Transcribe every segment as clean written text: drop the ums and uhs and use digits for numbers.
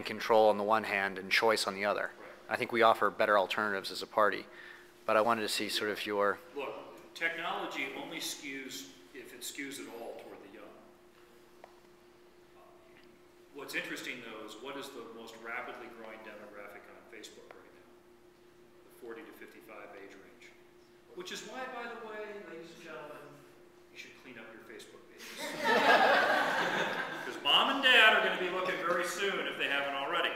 control on the one hand and choice on the other. I think we offer better alternatives as a party, but I wanted to see sort of your... Look, technology only skews, if it skews at all, toward the young. What's interesting, though, is what is the most rapidly growing demographic on Facebook right now? The 40 to 55 age range. Which is why, by the way, ladies and gentlemen, you should clean up your Facebook pages. Because mom and dad are going to be looking very soon if they haven't already.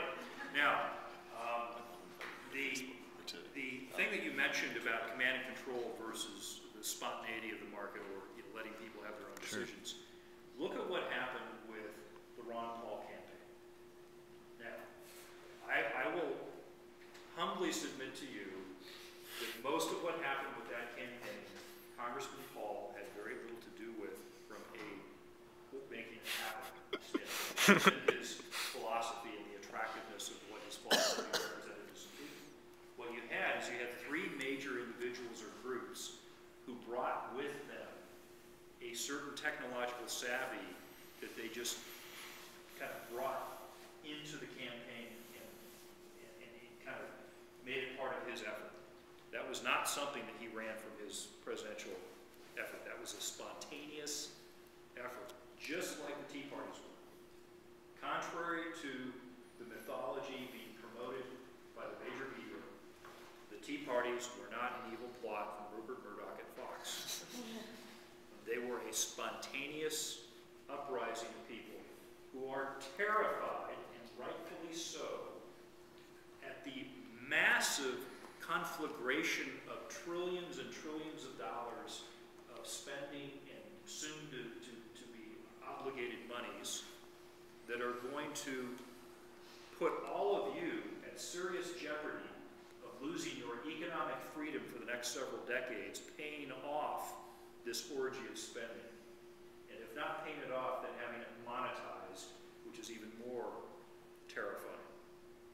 Now, the thing that you mentioned about command and control versus the spontaneity of the market, or letting people have their own decisions. Look at what happened with the Ron Paul campaign. Now, I will humbly submit to you that most of what happened with that campaign, Congressman Paul had very little to do with from a making it happen standpoint. His philosophy and the attractiveness of what his philosophy represented to some people. What you had is you had three major individuals or groups who brought with them a certain technological savvy that they just kind of brought into the campaign and he kind of made it part of his effort. That was not something that he ran from his presidential effort. That was a spontaneous effort, just like the Tea Parties were. Contrary to the mythology being promoted by the major media, the Tea Parties were not an evil plot from Rupert Murdoch and Fox. They were a spontaneous uprising of people who are terrified, and rightfully so, at the massive conflagration of trillions and trillions of dollars of spending and soon to be obligated monies that are going to put all of you at serious jeopardy of losing your economic freedom for the next several decades, paying off this orgy of spending. And if not paying it off, then having it monetized, which is even more terrifying.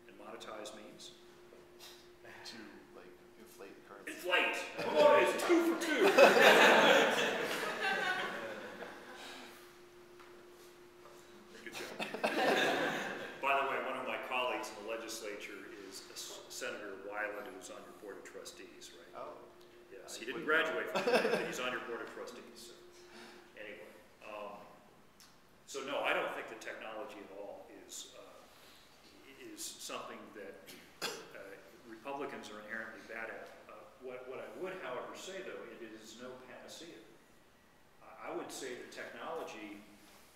And monetize means? To, like, inflate the currency. Inflate! Come on, it's 2 for 2. Good job. By the way, one of my colleagues in the legislature is Senator Weiland, who's on your board of trustees, right? Oh. Yes, he didn't graduate from it, but he's on your board of trustees. So. Anyway, so no, I don't think that technology at all is something that Republicans are inherently bad at. What I would, however, say, though, it is no panacea. I would say that technology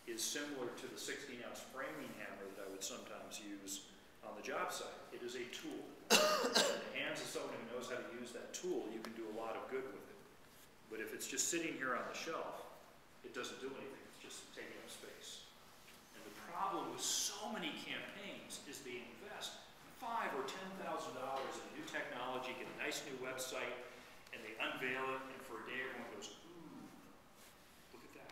is similar to the 16-ounce framing hammer that I would sometimes use on the job site. It is a tool. In the hands of someone who knows how to use that tool, you can do a lot of good with it. But if it's just sitting here on the shelf, it doesn't do anything. It's just taking up space. And the problem with so many campaigns is they invest $5,000 or $10,000 in new technology, get a nice new website, and they unveil it, and for a day everyone goes, ooh, look at that.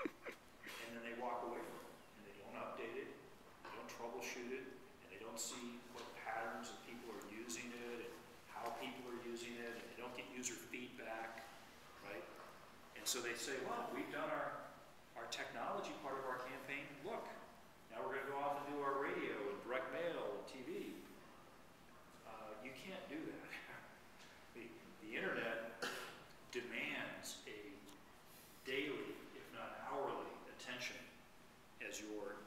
And then they walk away from it, and they don't update it, they don't troubleshoot it, and they don't see what patterns of people are using it, and how people are using it, and they don't get user feedback, right? And so they say, well, we've done our technology part of our campaign. Look, now we're going to go off and do our radio and direct mail and TV. You can't do that. The internet demands a daily, if not hourly, attention as you're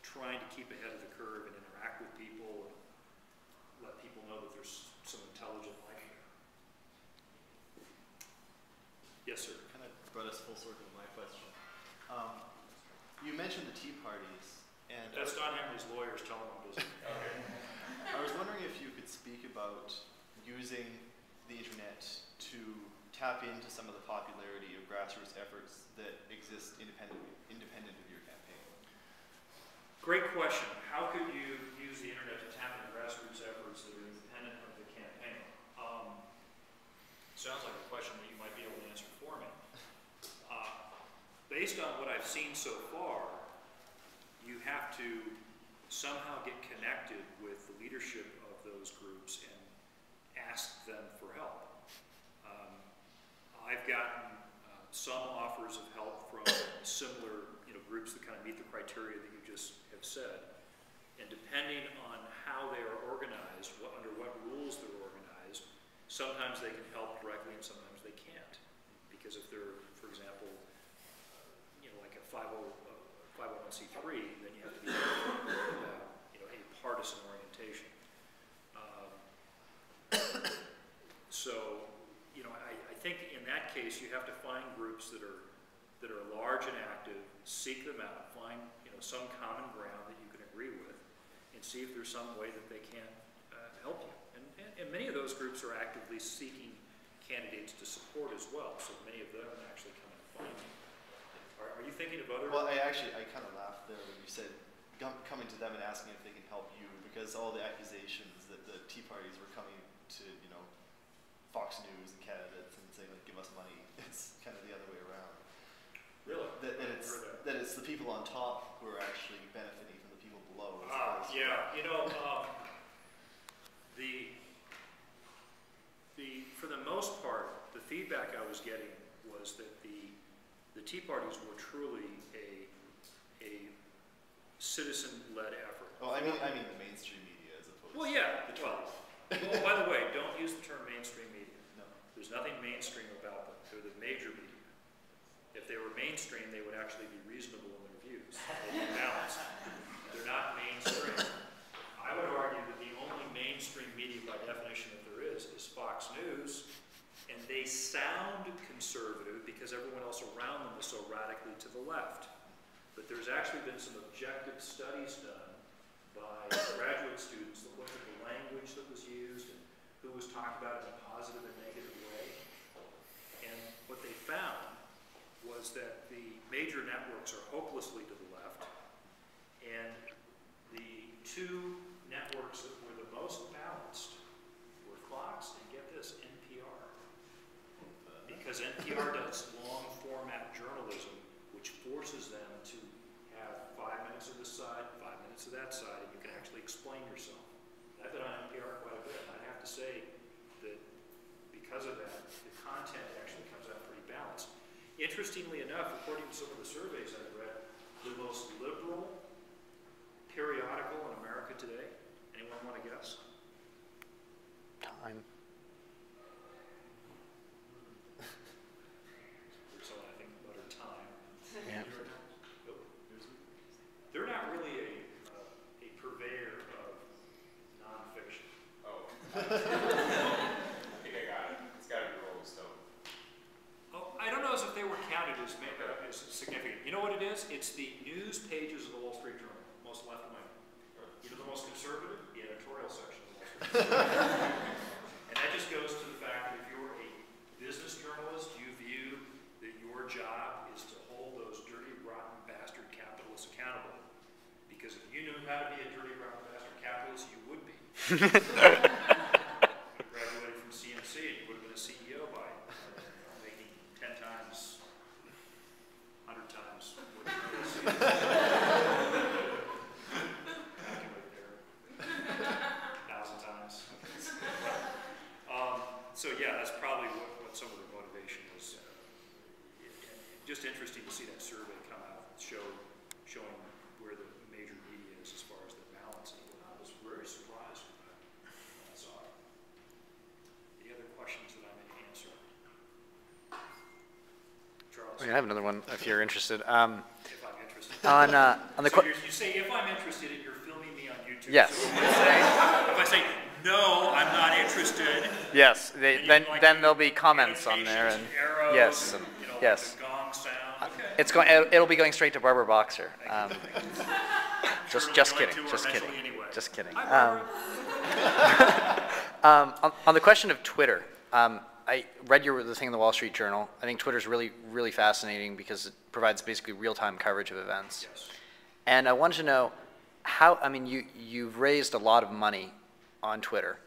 trying to keep ahead of the curve and interact with people and let people know that there's some intelligent life there. Yes, sir. Kind of brought us full circle to my question. You mentioned the Tea Parties. And that's Don Henry's lawyers telling him business. Okay. I was wondering if you could speak about using the internet to tap into some of the popularity of grassroots efforts that exist independent of your campaign. Great question. How could you use the internet to tap into grassroots efforts that are independent of the campaign? Sounds like a question that you might be able to answer for me. Based on what I've seen so far, you have to somehow get connected with the leadership of those groups and ask them for help. I've gotten some offers of help from similar groups that kind of meet the criteria that you just have said. And depending Sometimes they can help directly and sometimes they can't. Because if they're, for example, like a 501c3, then you have to be about, a partisan orientation. So, I think in that case you have to find groups that are large and active, seek them out, find some common ground that you can agree with, and see if there's some way that they can help you. And many of those groups are actively seeking candidates to support as well. So many of them actually come and find you. Are you thinking of other? Well, I kind of laughed there when you said coming to them and asking if they can help you, because all the accusations that the Tea Parties were coming to Fox News and candidates and saying like, give us money. It's kind of the other way around. Really? That it's the people on top who are actually benefiting from the people below. Yeah, for the most part, the feedback I was getting was that the Tea Parties were truly a citizen-led effort. Oh, I mean the mainstream media as opposed. Well, yeah. Well, by the way, don't use the term mainstream media. No. There's nothing mainstream about them. They're the major media. If they were mainstream, they would actually be reasonable in their views. They'd be balanced. They're not mainstream. I would argue that the only mainstream media by definition that there is Fox News, and they sound conservative because everyone else around them is so radically to the left. But there's actually been some objective studies done by graduate students that looked at the language that was used and who was talked about in a positive and negative way. And what they found was that the major networks are hopelessly to the left, and the two networks that were the most balanced were Fox and, get this, NPR. Because NPR does long format journalism, which forces them to have 5 minutes of this side, 5 minutes of that side, and you can actually explain yourself. I've been on NPR quite a bit, and I have to say that because of that, the content actually comes out pretty balanced. Interestingly enough, according to some of the surveys I've read, the most liberal periodical in America today, anyone want to guess? Time. There's someone I think uttered Time. Yeah. Nope. They're not really a purveyor of nonfiction. Oh. I think I got it. It's got to be Rolling Stone. Oh, I don't know as if they were counted as significant. You know what it is? It's the news pages of the Wall Street Journal, most left-wing. The most conservative, the editorial section of the Wall Street Journal. And that just goes to the fact that if you're a business journalist, you view that your job is to hold those dirty, rotten bastard capitalists accountable. Because if you knew how to be a dirty, rotten bastard capitalist, you would be. Graduated from CMC, and you would have been a CEO by making 10 times, 100 times what you were a CEO. So yeah, that's probably what some of the motivation was. Just interesting to see that survey come out showing where the major media is as far as the balance. I was very surprised with that when I saw it. Any other questions that I may answer? Charles? I have another one if you're interested. If I'm interested. On the so you say if I'm interested and you're filming me on YouTube. Yes. So if I say no, I'm not interested. Yes, then there'll be comments on there, and arrows, yes, and, yes. Like the gong sound. Okay. It'll be going straight to Barbara Boxer. Just kidding, just kidding, anyway. just kidding. Hi, on the question of Twitter, I read the thing in the Wall Street Journal. I think Twitter's really, really fascinating because it provides basically real-time coverage of events. Yes. And I wanted to know how. I mean, you've raised a lot of money on Twitter.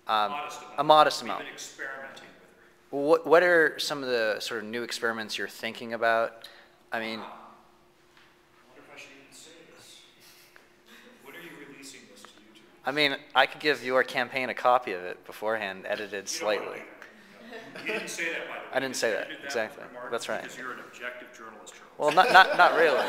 A modest amount. We've been experimenting with it. What are some of the sort of new experiments you're thinking about? I mean, I wonder if I should even say this. When are you releasing this to YouTube? I mean, I could give your campaign a copy of it beforehand, edited slightly. You didn't say that, by the way. I didn't say that, You did exactly. remark That's right. Because you're an objective journalist. Well, not really.